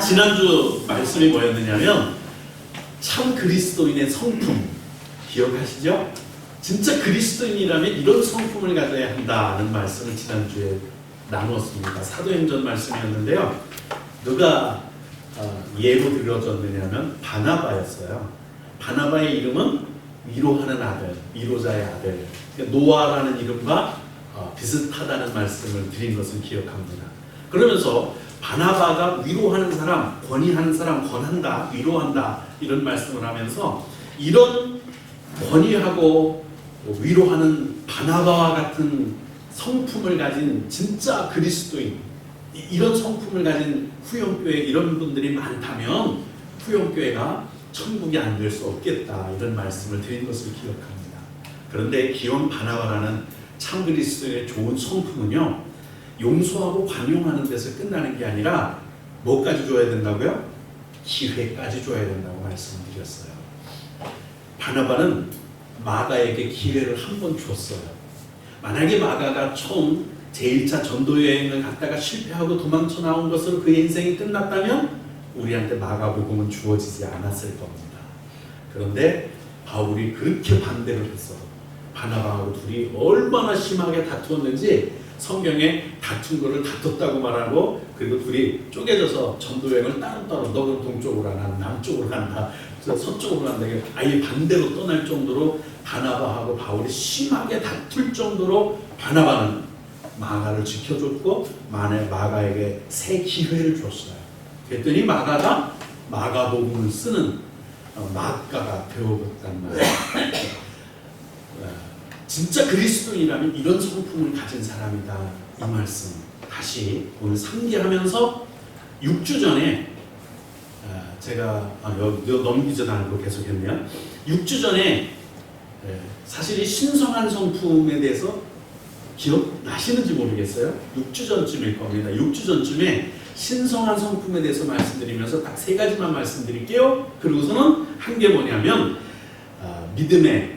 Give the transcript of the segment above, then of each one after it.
지난주 말씀이 뭐였느냐면 참 그리스도인의 성품 기억하시죠? 진짜 그리스도인이라면 이런 성품을 가져야 한다는 말씀을 지난주에 나누었습니다. 사도행전 말씀이었는데요. 누가 예로 들어줬느냐면 바나바였어요. 바나바의 이름은 위로하는 아들, 위로자의 아들. 노아라는 이름과 비슷하다는 말씀을 드린 것을 기억합니다. 그러면서 바나바가 위로하는 사람, 권위하는 사람, 권한다, 위로한다 이런 말씀을 하면서 이런 권위하고 위로하는 바나바와 같은 성품을 가진 진짜 그리스도인, 이런 성품을 가진 후영교회 이런 분들이 많다면 후영교회가 천국이 안 될 수 없겠다 이런 말씀을 드린 것을 기억합니다. 그런데 기원 바나바라는 참 그리스도의 좋은 성품은요, 용서하고 관용하는 데서 끝나는 게 아니라 뭐까지 줘야 된다고요? 기회까지 줘야 된다고 말씀드렸어요. 바나바는 마가에게 기회를 한 번 줬어요. 만약에 마가가 처음 제1차 전도여행을 갔다가 실패하고 도망쳐 나온 것으로 그의 인생이 끝났다면 우리한테 마가복음은 주어지지 않았을 겁니다. 그런데 바울이 그렇게 반대를 했어. 바나바하고 둘이 얼마나 심하게 다투었는지 성경에 다툰 거를 다퉜다고 말하고, 그리고 둘이 쪼개져서 전도여행을 따로따로 너는 동쪽으로 가, 나는 남쪽으로 간다, 서쪽으로 간다, 아예 반대로 떠날 정도로 바나바하고 바울이 심하게 다툴 정도로 바나바는 마가를 지켜줬고 마가에게 새 기회를 줬어요. 그랬더니 마가가 마가복음을 쓰는 마가가 되어버렸단 말이에요. 진짜 그리스도인이라면 이런 성품을 가진 사람이다 이 말씀 다시 오늘 상기하면서 6주 전에 제가 넘기지도 않고 계속했네요. 6주 전에 사실 이 신성한 성품에 대해서 기억나시는지 모르겠어요. 6주 전쯤일 겁니다. 6주 전쯤에 신성한 성품에 대해서 말씀드리면서 딱 3가지만 말씀드릴게요. 그리고서는 한 게 뭐냐면 믿음의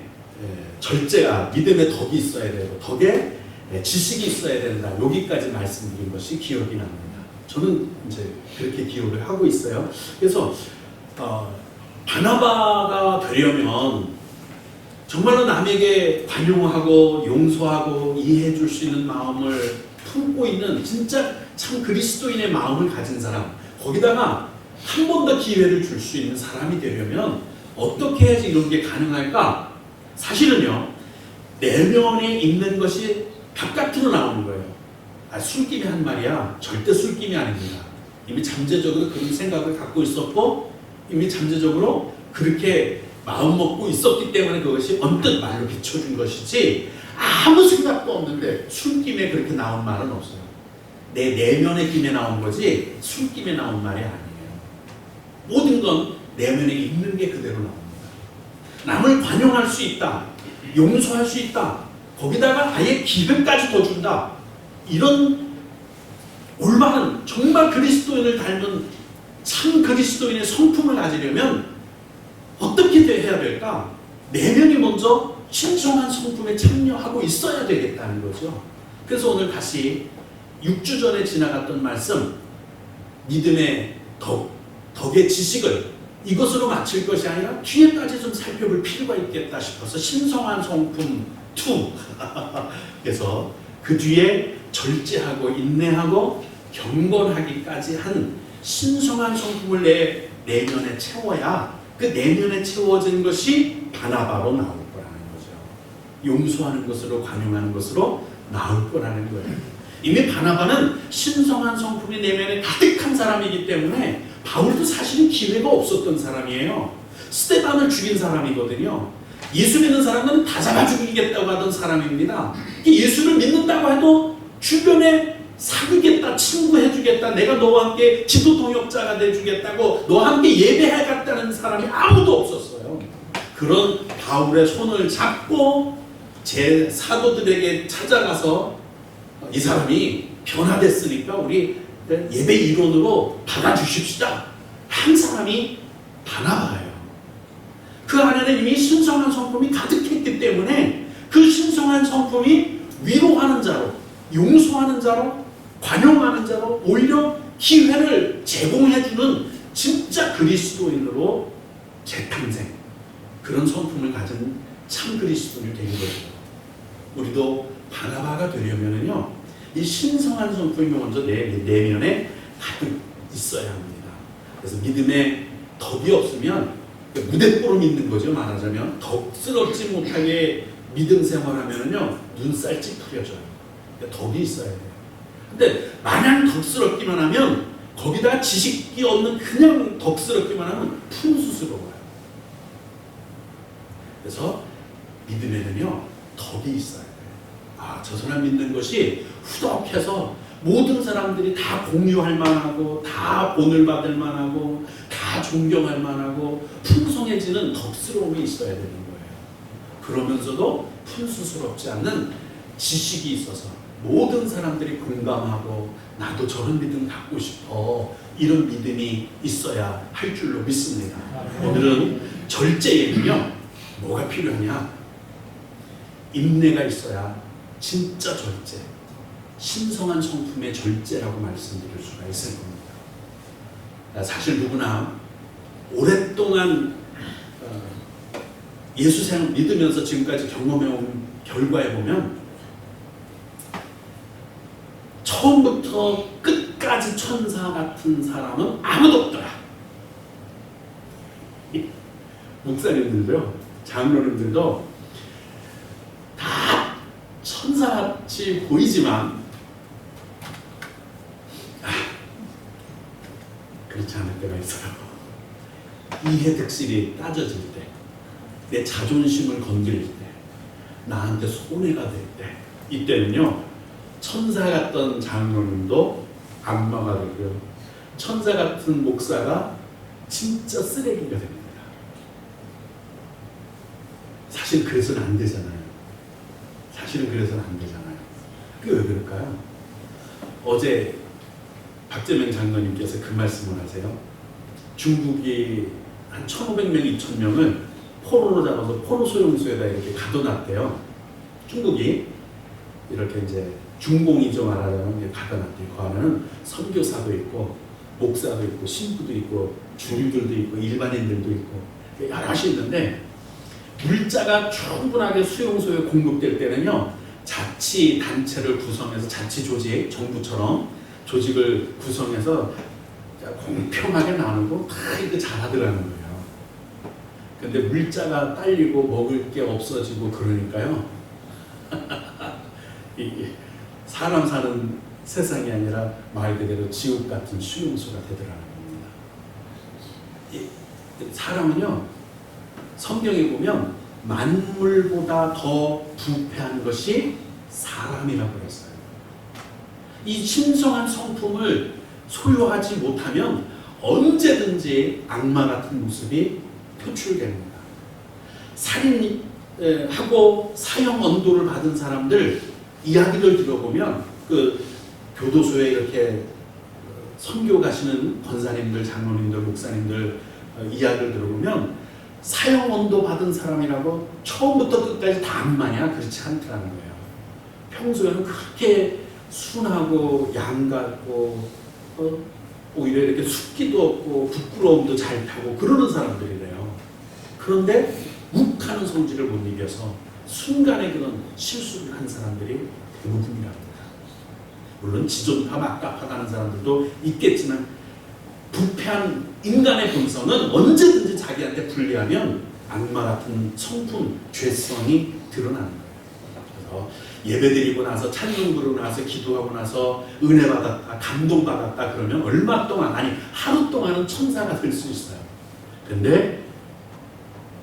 절제가, 믿음의 덕이 있어야 되고 덕에 지식이 있어야 된다. 여기까지 말씀드린 것이 기억이 납니다. 저는 이제 그렇게 기억을 하고 있어요. 그래서 바나바가 되려면 정말로 남에게 관용하고 용서하고 이해해 줄 수 있는 마음을 품고 있는 진짜 참 그리스도인의 마음을 가진 사람, 거기다가 한 번 더 기회를 줄 수 있는 사람이 되려면 어떻게 해야지 이런 게 가능할까? 사실은요, 내면에 있는 것이 바깥으로 나오는 거예요. 술김이 한 말이야. 절대 술김이 아닙니다. 이미 잠재적으로 그런 생각을 갖고 있었고 이미 잠재적으로 그렇게 마음 먹고 있었기 때문에 그것이 언뜻 말로 비춰준 것이지 아무 생각도 없는데 술김에 그렇게 나온 말은 없어요. 내 내면의 김에 나온 거지 술김에 나온 말이 아니에요. 모든 건 내면에 있는 게 그대로 나옵니다. 남을 관용할 수 있다, 용서할 수 있다, 거기다가 아예 기회까지 더 준다, 이런 올바른 정말 그리스도인을 닮은 참 그리스도인의 성품을 가지려면 어떻게 해야 될까? 내면이 먼저 신성한 성품에 참여하고 있어야 되겠다는 거죠. 그래서 오늘 다시 6주 전에 지나갔던 말씀, 믿음의 덕의 지식을 이것으로 마칠 것이 아니라 뒤에까지 좀 살펴볼 필요가 있겠다 싶어서 신성한 성품 2 그래서 그 뒤에 절제하고 인내하고 경건하기까지 한 신성한 성품을 내 내면에 채워야 그 내면에 채워진 것이 바나바로 나올 거라는 거죠. 용서하는 것으로 관용하는 것으로 나올 거라는 거예요. 이미 바나바는 신성한 성품이 내면에 가득한 사람이기 때문에 바울도 사실은 기회가 없었던 사람이에요. 스데반을 죽인 사람이거든요. 예수 믿는 사람들은 다 잡아 죽이겠다고 하던 사람입니다. 예수를 믿는다고 해도 주변에 사귀겠다, 친구해주겠다, 내가 너와 함께 기도 동역자가 돼주겠다고, 너와 함께 예배해갔다는 사람이 아무도 없었어요. 그런 바울의 손을 잡고 제 사도들에게 찾아가서 이 사람이 변화됐으니까 우리 예배 일원으로 받아주십시다 한 사람이 바나바예요. 그 안에는 이미 신성한 성품이 가득했기 때문에 그 신성한 성품이 위로하는 자로, 용서하는 자로, 관용하는 자로 오히려 기회를 제공해주는 진짜 그리스도인으로 재탄생, 그런 성품을 가진 참 그리스도인이 되는 거죠. 우리도 바나바가 되려면은요, 이 신성한 성품이 먼저 내 내면에 가득 있어야 합니다. 그래서 믿음에 덕이 없으면 무대뽀로 믿는 거죠. 말하자면 덕스럽지 못하게 믿음 생활하면은요, 눈살 찌푸려져요. 덕이 있어야 돼요. 근데 마냥 덕스럽기만 하면, 거기다 지식이 없는 그냥 덕스럽기만 하면 푼수스러워요. 그래서 믿음에는요, 덕이 있어야 돼요. 아, 저 사람 믿는 것이 후덕해서 모든 사람들이 다 공유할 만하고, 다 본을 받을 만하고, 다 존경할 만하고, 풍성해지는 덕스러움이 있어야 되는 거예요. 그러면서도 푼수스럽지 않는 지식이 있어서 모든 사람들이 공감하고, 나도 저런 믿음 갖고 싶어, 이런 믿음이 있어야 할 줄로 믿습니다. 오늘은 절제에는요, 뭐가 필요하냐? 인내가 있어야 진짜 절제, 신성한 성품의 절제라고 말씀드릴 수가 있을 겁니다. 사실 누구나 오랫동안 예수 생활 믿으면서 지금까지 경험해온 결과에 보면 처음부터 끝까지 천사 같은 사람은 아무도 없더라. 목사님들도 장로님들도 다 천사같이 보이지만 그렇지 않을 때가 있어요. 이해득실이 따져질 때, 내 자존심을 건드릴 때, 나한테 손해가 될 때, 이때는요, 천사 같던 장로님도 악마가 되고요, 천사 같은 목사가 진짜 쓰레기가 됩니다. 사실 그래서는 안 되잖아요. 사실은 그래서는 안 되잖아요. 그게 왜 그럴까요? 어제 박재명 장로님께서 그 말씀을 하세요. 중국이 한 1,500명, 2,000명을 포로로 잡아서 포로 수용소에다 이렇게 가둬놨대요. 중국이 이렇게 이제 중공이죠, 말하자면 가둬놨대요. 그 안에는 선교사도 있고, 목사도 있고, 신부도 있고, 주류들도 있고, 일반인들도 있고, 여럿이 있는데, 물자가 충분하게 수용소에 공급될 때는요, 자치 단체를 구성해서, 자치 조직, 정부처럼 조직을 구성해서 공평하게 나누고 다 이렇게 잘하더라는 거예요. 근데 물자가 딸리고 먹을 게 없어지고 그러니까요, 사람 사는 세상이 아니라 말 그대로 지옥 같은 수용소가 되더라는 겁니다. 사람은요, 성경에 보면 만물보다 더 부패한 것이 사람이라고 했어요. 이 신성한 성품을 소유하지 못하면 언제든지 악마 같은 모습이 표출됩니다. 살인하고 사형 언도를 받은 사람들 이야기를 들어보면, 그 교도소에 이렇게 선교 가시는 권사님들, 장로님들, 목사님들 이야기를 들어보면 사형 언도 받은 사람이라고 처음부터 끝까지 다 악마냐? 그렇지 않더라는 거예요. 평소에는 그렇게 순하고 양같고 오히려 이렇게 숙기도 없고 부끄러움도 잘 타고 그러는 사람들이래요. 그런데 욱하는 성질을 못 이겨서 순간에 그런 실수를 한 사람들이 대부분이랍니다. 물론 지존파 막가파하는 사람들도 있겠지만, 부패한 인간의 본성은 언제든지 자기한테 불리하면 악마 같은 성품, 죄성이 드러나는 거예요. 그래서 예배드리고 나서, 찬송 부르고 나서, 기도하고 나서 은혜 받았다, 감동 받았다 그러면 얼마 동안, 아니 하루 동안은 천사가 될 수 있어요. 그런데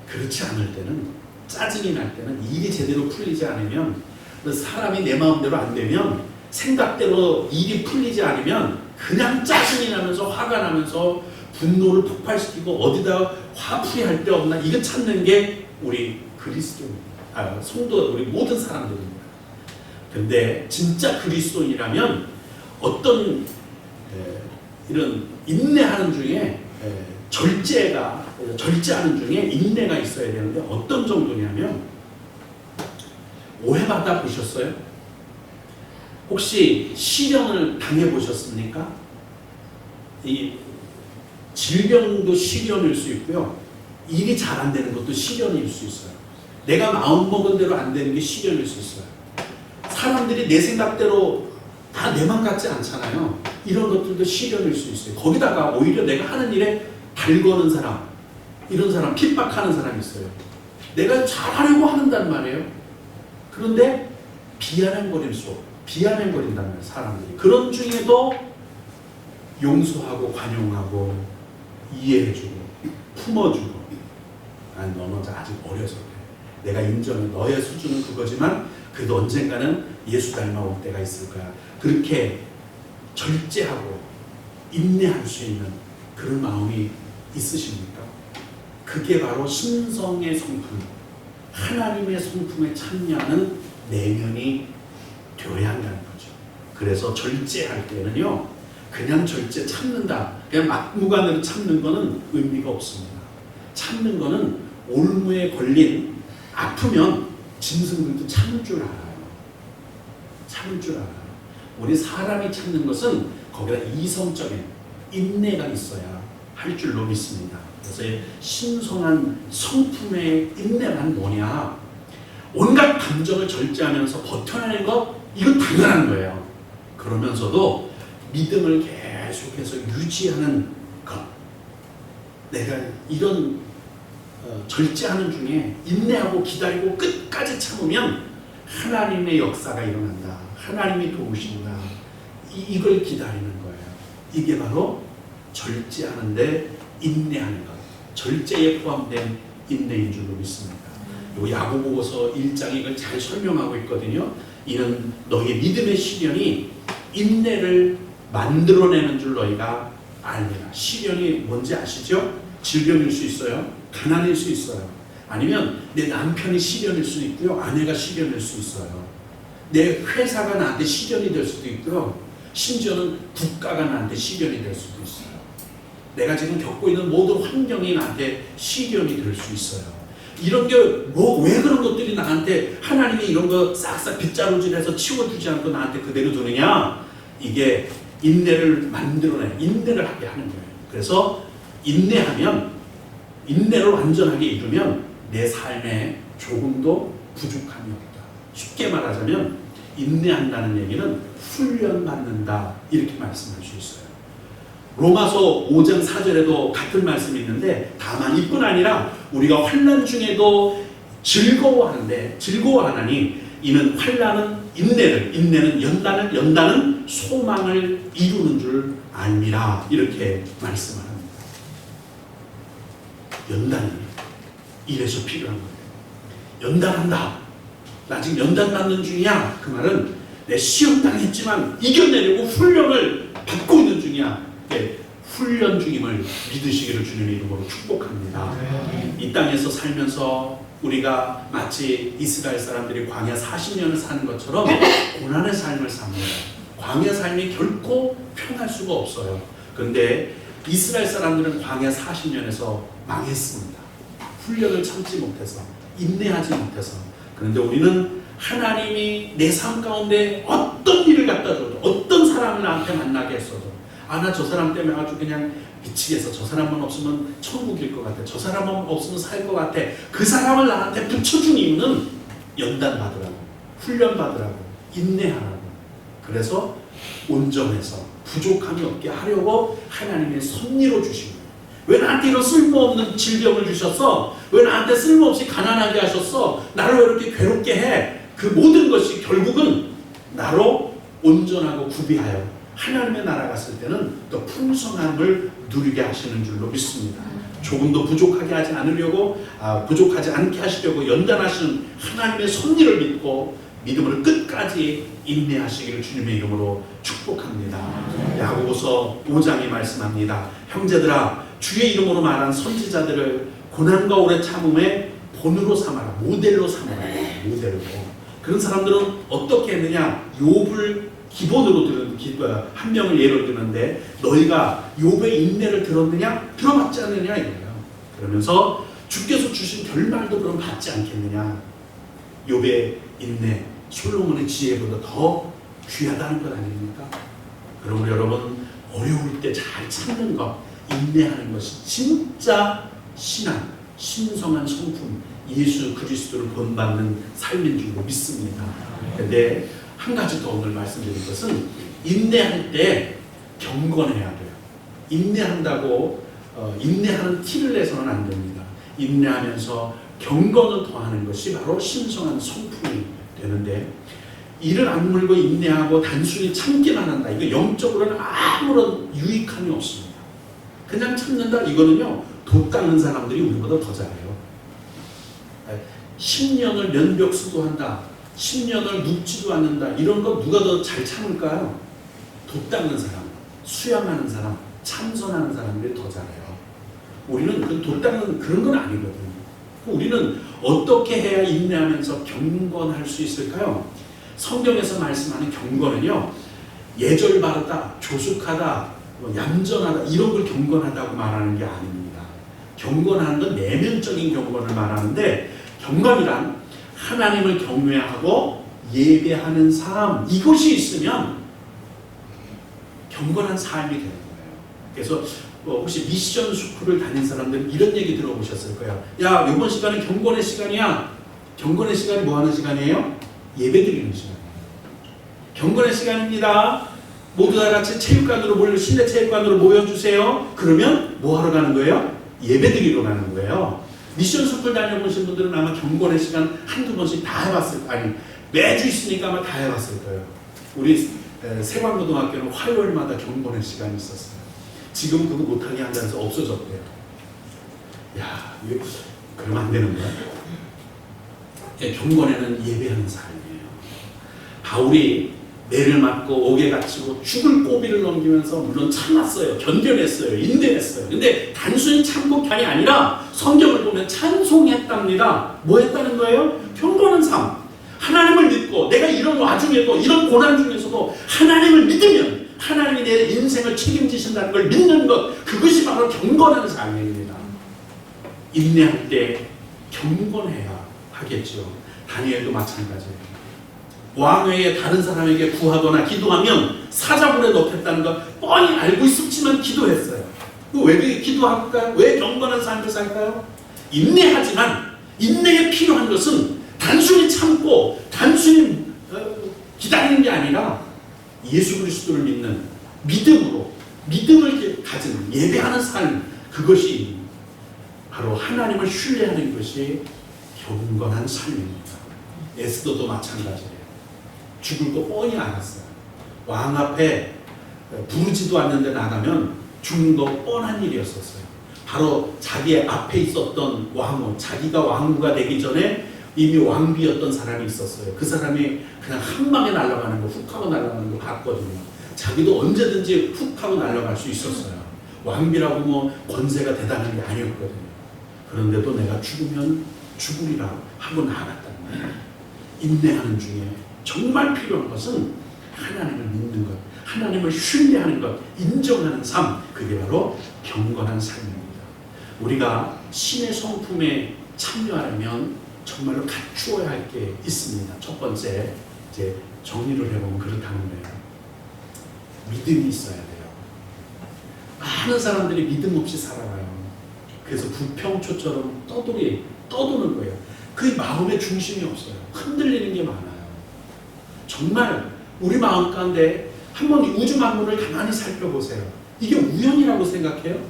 그렇지 않을 때는, 짜증이 날 때는, 일이 제대로 풀리지 않으면, 사람이 내 마음대로 안 되면, 생각대로 일이 풀리지 않으면 그냥 짜증이 나면서, 화가 나면서 분노를 폭발시키고 어디다 화풀이할 데 없나, 이거 찾는 게 우리 그리스도입니다. 성도, 우리 모든 사람들입니다. 근데 진짜 그리스도인이라면 어떤 이런 인내하는 중에 절제하는 중에 인내가 있어야 되는데, 어떤 정도냐면, 오해받아 보셨어요? 혹시 시련을 당해 보셨습니까? 이 질병도 시련일 수 있고요. 일이 잘 안 되는 것도 시련일 수 있어요. 내가 마음먹은 대로 안 되는 게 시련일 수 있어요. 사람들이 내 생각대로 다 내 맘 같지 않잖아요. 이런 것들도 시련일 수 있어요. 거기다가 오히려 내가 하는 일에 달거는 사람, 이런 사람, 핍박하는 사람이 있어요. 내가 잘하려고 한단 말이에요. 그런데 비아냥거린단 말이에요, 사람들이. 그런 중에도 용서하고 관용하고 이해해주고 품어주고, 아니 너는 아직 어려서 그래. 내가 인정해. 너의 수준은 그거지만 그래도 언젠가는 예수 닮아올 때가 있을 거야. 그렇게 절제하고 인내할 수 있는 그런 마음이 있으십니까? 그게 바로 신성의 성품, 하나님의 성품에 참여하는 내면이 되어야 한다는 거죠. 그래서 절제할 때는요, 그냥 절제 참는다, 그냥 막무가내로 참는 거는 의미가 없습니다. 참는 거는 올무에 걸린, 아프면 짐승들도 참을 줄 알아요. 참을 줄 알아요. 우리 사람이 참는 것은 거기다 이성적인 인내가 있어야 할 줄로 믿습니다. 그래서 신성한 성품의 인내란 뭐냐? 온갖 감정을 절제하면서 버텨내는 것, 이건 당연한 거예요. 그러면서도 믿음을 계속해서 유지하는 것. 내가 이런 절제하는 중에 인내하고 기다리고 끝까지 참으면 하나님의 역사가 일어난다. 하나님이 도우신다. 이걸 기다리는 거예요. 이게 바로 절제하는데 인내하는 것, 절제에 포함된 인내인 줄로 믿습니다. 요 야고보서 1장이 이걸 잘 설명하고 있거든요. 이는 너희의 믿음의 시련이 인내를 만들어내는 줄 너희가 알리라. 시련이 뭔지 아시죠? 질병일 수 있어요. 가난일 수 있어요. 아니면 내 남편이 시련일 수 있고요. 아내가 시련일 수 있어요. 내 회사가 나한테 시련이 될 수도 있고요. 심지어는 국가가 나한테 시련이 될 수도 있어요. 내가 지금 겪고 있는 모든 환경이 나한테 시련이 될 수 있어요. 이런 게 왜 그런 것들이 나한테 하나님이 이런 거 싹싹 빗자루질해서 치워주지 않고 나한테 그대로 두느냐? 이게 인내를 만들어내, 인내를 하게 하는 거예요. 그래서 인내하면, 인내를 완전하게 이루면 내 삶에 조금도 부족함이 없다. 쉽게 말하자면 인내한다는 얘기는 훈련받는다, 이렇게 말씀할 수 있어요. 로마서 5장 4절에도 같은 말씀이 있는데, 다만 이뿐 아니라 우리가 환난 중에도 즐거워하나니 이는 환난은 인내를, 인내는 연단은 소망을 이루는 줄 알미라, 이렇게 말씀을 합니다. 연단이 이래서 필요한 거예요. 연단한다. 나 지금 연단받는 중이야. 그 말은 내 시험 당했지만 이겨내려고 훈련을 받고 있는 중이야. 훈련 중임을 믿으시기를 주님의 이름으로 축복합니다. 이 땅에서 살면서 우리가 마치 이스라엘 사람들이 광야 40년을 사는 것처럼 고난의 삶을 삽니다. 광야 삶이 결코 편할 수가 없어요. 그런데 이스라엘 사람들은 광야 40년에서 망했습니다. 훈련을 참지 못해서, 인내하지 못해서. 그런데 우리는 하나님이 내 삶 가운데 어떤 일을 갖다 줘도, 어떤 사람을 나한테 만나게 했어도, 나 저 사람 때문에 아주 그냥 미치겠어. 저 사람만 없으면 천국일 것 같아. 저 사람만 없으면 살 것 같아. 그 사람을 나한테 붙여준 이유는 연단받으라고, 훈련받으라고, 인내하라고. 그래서 온전해서 부족함이 없게 하려고 하나님의 섭리로 주신 거예요. 왜 나한테 이런 쓸모없는 질병을 주셨어? 왜 나한테 쓸모없이 가난하게 하셨어? 나를 왜 이렇게 괴롭게 해? 그 모든 것이 결국은 나로 온전하고 구비하여 하나님의 나라 갔을 때는 더 풍성함을 누리게 하시는 줄로 믿습니다. 조금도 부족하게 하지 않으려고, 부족하지 않게 하시려고 연단하시는 하나님의 섭리를 믿고 믿음으로 끝까지 인내하시기를 주님의 이름으로 축복합니다. 야고보서 5장이 말씀합니다. 형제들아, 주의 이름으로 말한 선지자들을 고난과 오래 참음의 본으로 삼아라. 모델로 삼아라. 모델로. 그런 사람들은 어떻게 했느냐? 욥을 기본으로 들은, 한 명을 예로 드는데, 너희가 욥의 인내를 들었느냐? 들어봤지 않느냐 이거예요. 그러면서 주께서 주신 결말도 그럼 받지 않겠느냐? 욥의 인내, 솔로몬의 지혜보다 더 귀하다는 것 아닙니까? 그러므로 여러분, 어려울 때 잘 참는 것, 인내하는 것이 진짜 신앙, 신성한 성품, 예수 그리스도를 본받는 삶인 줄로 믿습니다. 근데 한 가지 더 오늘 말씀드릴 것은 인내할 때 경건해야 돼요. 인내한다고 인내하는 티를 내서는 안 됩니다. 인내하면서 경건을 더하는 것이 바로 신성한 성품이 되는데, 이를 악물고 인내하고 단순히 참기만 한다. 이거 영적으로는 아무런 유익함이 없습니다. 그냥 참는다. 이거는요, 돛 닦는 사람들이 우리보다 더 잘해요. 10년을 면벽수도 한다. 10년을 눕지도 않는다. 이런 거 누가 더 잘 참을까요? 돛 닦는 사람, 수양하는 사람, 참선하는 사람들이 더 잘해요. 우리는 그 돛 닦는 그런 건 아니거든요. 우리는 어떻게 해야 인내하면서 경건할 수 있을까요? 성경에서 말씀하는 경건은요, 예절 바르다, 조숙하다, 얌전하다 이런 걸 경건하다고 말하는 게 아닙니다. 경건하는 건 내면적인 경건을 말하는데, 경건이란 하나님을 경외하고 예배하는 삶, 이것이 있으면 경건한 삶이 되는 거예요. 그래서 혹시 미션 스쿨을 다닌 사람들은 이런 얘기 들어보셨을 거예요. 야, 이번 시간은 경건의 시간이야. 경건의 시간이 뭐 하는 시간이에요? 예배드리는 시간이에요. 경건의 시간입니다. 모두 다 같이 체육관으로 실내 체육관으로 모여주세요. 그러면 뭐 하러 가는 거예요? 예배드리러 가는 거예요. 미션 스쿨 다녀보신 분들은 아마 경건의 시간 한두 번씩 다 해봤을 거예요. 아니, 매주 있으니까 아마 다 해봤을 거예요. 우리 세관고등학교는 화요일마다 경건의 시간이 있었어요. 지금 그거 못하게 한다면서 없어졌대요. 야, 이거 그러면 안 되는 거야? 경건에는 예배하는 삶이에요. 바울이 매를 맞고 옥에 갇히고 죽을 고비를 넘기면서 물론 참았어요. 견뎌냈어요. 인내했어요. 근데 단순히 참고이 아니라 성경을 보면 찬송했답니다. 뭐 했다는 거예요? 경건한 삶. 하나님을 믿고 내가 이런 와중에도 이런 고난 중에서도 하나님을 믿으면 하나님이 내 인생을 책임지신다는 걸 믿는 것, 그것이 바로 경건한 삶입니다. 인내할 때 경건해야 하겠죠. 다니엘도 마찬가지예요. 왕 외에 다른 사람에게 구하거나 기도하면 사자굴에 넣겠다는 거 뻔히 알고 있었지만 기도했어요. 왜 그렇게 기도할까요? 왜 경건한 삶을 살까요? 인내하지만 인내에 필요한 것은 단순히 참고 단순히 기다리는 게 아니라 예수 그리스도를 믿는 믿음으로, 믿음을 가진 예배하는 삶, 그것이 바로 하나님을 신뢰하는 것이 경건한 삶입니다. 에스더도 마찬가지예요. 죽을 거 뻔히 알았어요. 왕 앞에 부르지도 않는데 나가면 죽는 거 뻔한 일이었었어요. 바로 자기 앞에 있었던 왕후, 자기가 왕후가 되기 전에 이미 왕비였던 사람이 있었어요. 그 사람이 그냥 한 방에 날아가는 거, 훅 하고 날아가는 거 봤거든요. 자기도 언제든지 훅 하고 날아갈 수 있었어요. 왕비라고 뭐 권세가 대단한 게 아니었거든요. 그런데도 내가 죽으면 죽으리라 하고 나갔다는 거예요. 인내하는 중에 정말 필요한 것은 하나님을 믿는 것, 하나님을 신뢰하는 것, 인정하는 삶, 그게 바로 경건한 삶입니다. 우리가 신의 성품에 참여하려면 정말로 갖추어야 할 게 있습니다. 첫 번째, 이제 정리를 해보면 그렇다는 거예요. 믿음이 있어야 돼요. 많은 사람들이 믿음 없이 살아가요. 그래서 부평초처럼 떠도는 거예요. 그 마음의 중심이 없어요. 흔들리는 게 많아요. 정말 우리 마음 가운데 한번 우주 만물을 가만히 살펴보세요. 이게 우연이라고 생각해요?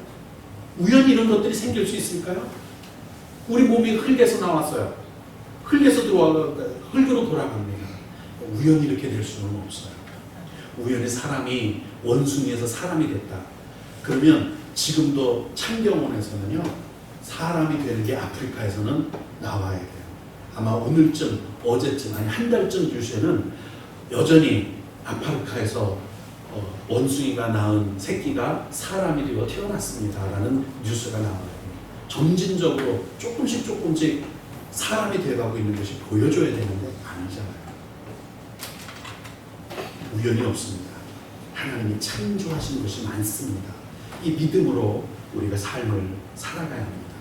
우연히 이런 것들이 생길 수 있을까요? 우리 몸이 흙에서 나왔어요. 흙에서 흙으로 돌아갑니다. 우연히 이렇게 될 수는 없어요. 우연히 사람이 원숭이에서 사람이 됐다. 그러면 지금도 창경원에서는요, 사람이 되는 게 아프리카에서는 나와야 돼요. 아마 오늘쯤, 어제쯤, 아니 한 달쯤 뒤에는 여전히 아프리카에서 원숭이가 낳은 새끼가 사람이 되어 태어났습니다라는 뉴스가 나와요. 점진적으로 조금씩 사람이 되어가고 있는 것이 보여줘야 되는데 아니잖아요. 우연이 없습니다. 하나님이 창조하신 것이 많습니다. 이 믿음으로 우리가 삶을 살아가야 합니다.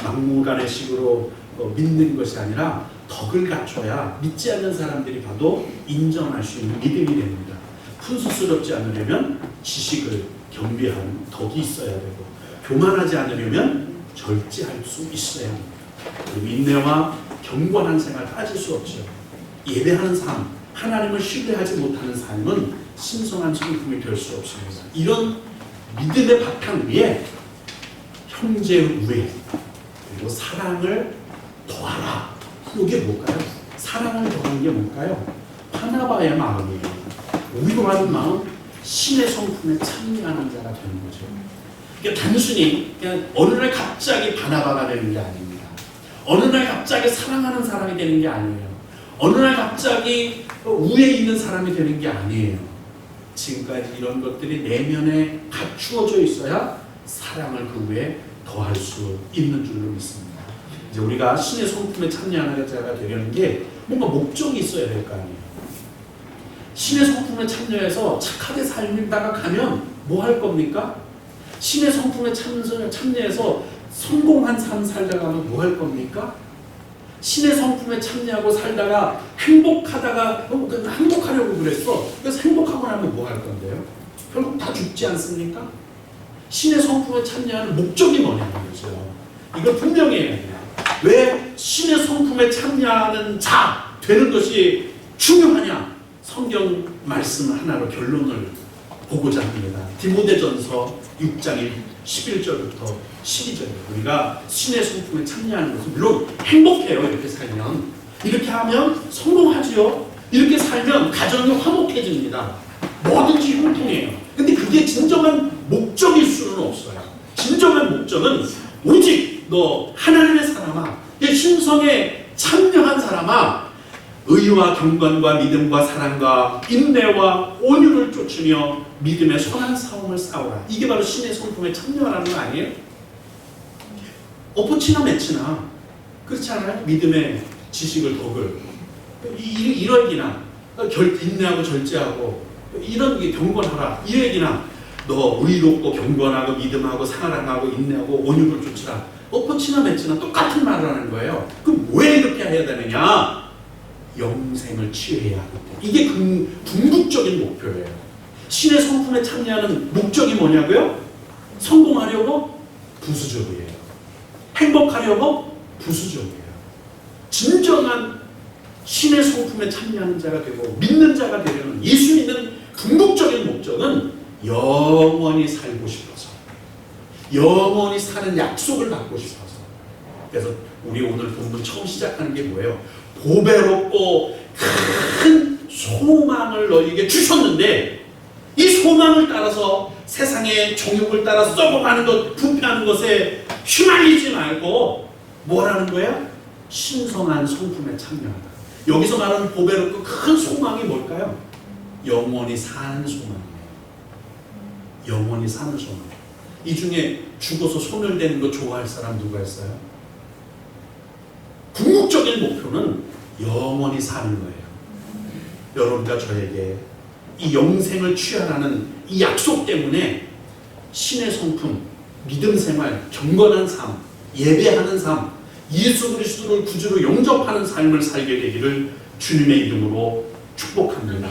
막무가내식으로 믿는 것이 아니라 덕을 갖춰야 믿지 않는 사람들이 봐도 인정할 수 있는 믿음이 됩니다. 훈수스럽지 않으려면 지식을 겸비한 덕이 있어야 되고, 교만하지 않으려면 절제할 수 있어야 합니다. 그리고 인내와 경건한 생활 빠질 수 없죠. 예배하는 삶, 하나님을 신뢰하지 못하는 삶은 신성한 성품이 될 수 없습니다. 이런 믿음의 바탕 위에 형제 우애 그리고 사랑을 더하라. 이게 뭘까요? 사랑을 더하는 게 뭘까요? 바나바의 마음이에요. 위로하는 마음, 신의 성품에 참여하는 자가 되는 거죠. 그러니까 단순히 그냥 어느 날 갑자기 바나바가 되는 게 아닙니다. 어느 날 갑자기 사랑하는 사람이 되는 게 아니에요. 어느 날 갑자기 우애 있는 사람이 되는 게 아니에요. 지금까지 이런 것들이 내면에 갖추어져 있어야 사랑을 그 위에 더할 수 있는 줄로 믿습니다. 이제 우리가 신의 성품에 참여하는 자가 되려는 게 뭔가 목적이 있어야 될 거 아니에요. 신의 성품에 참여해서 착하게 살다가 가면 뭐 할 겁니까? 신의 성품에 참여해서 성공한 삶 살다가 가면 뭐 할 겁니까? 신의 성품에 참여하고 살다가 행복하다가 행복하려고 그랬어. 그래서 행복하고 나면 뭐 할 건데요? 결국 다 죽지 않습니까? 신의 성품에 참여하는 목적이 뭐냐는 거죠. 이걸 분명히 해야 돼요. 왜 신의 성품에 참여하는 자 되는 것이 중요하냐? 성경 말씀 하나로 결론을 보고자 합니다. 디모데전서 6장 11절부터 12절입니다. 우리가 신의 성품에 참여하는 것은 물론 행복해요. 이렇게 살면. 이렇게 하면 성공하지요. 이렇게 살면 가정이 화목해집니다. 뭐든지 형통해요. 근데 그게 진정한 목적일 수는 없어요. 진정한 목적은 오직 너 하나님의 사람아, 신성에 참여한 사람아, 의와 경건과 믿음과 사랑과 인내와 온유를 쫓으며 믿음의 선한 싸움을 싸우라. 이게 바로 신의 성품에 참여하라는 거 아니에요? 엎어치나 매치나 그렇지 않아요? 믿음의 지식을 덕을 이런 인내하고 절제하고 이런 게 경건하라 이 얘기나 너 의롭고 경건하고 믿음하고 사랑하고 인내하고 온유를 쫓으라. 엎어치나 매치나 똑같은 말을 하는 거예요. 그럼 왜 이렇게 해야 되느냐? 영생을 취해야 하기 때문에. 이게 궁극적인 목표예요. 신의 성품에 참여하는 목적이 뭐냐고요? 성공하려고? 부수적이에요. 행복하려고? 부수적이에요. 진정한 신의 성품에 참여하는 자가 되고 믿는 자가 되려는 예수 믿는 궁극적인 목적은 영원히 살고 싶어서, 영원히 사는 약속을 받고 싶어서. 그래서 우리 오늘 본문 처음 시작하는 게 뭐예요? 보배롭고 큰 소망을 너희에게 주셨는데 이 소망을 따라서 세상의 정욕을 따라서 썩어가는 것, 부패하는 것에 휘말리지 말고 뭐라는 거야? 신성한 성품에 참여하라. 여기서 말하는 보배롭고 큰 소망이 뭘까요? 영원히 사는 소망이에요. 영원히 사는 소망. 이 중에 죽어서 소멸되는 거 좋아할 사람 누가 있어요? 궁극적인 목표는 영원히 사는 거예요. 여러분과 저에게 이 영생을 취하라는 이 약속 때문에 신의 성품, 믿음 생활, 경건한 삶, 예배하는 삶, 예수 그리스도를 구주로 영접하는 삶을 살게 되기를 주님의 이름으로 축복합니다.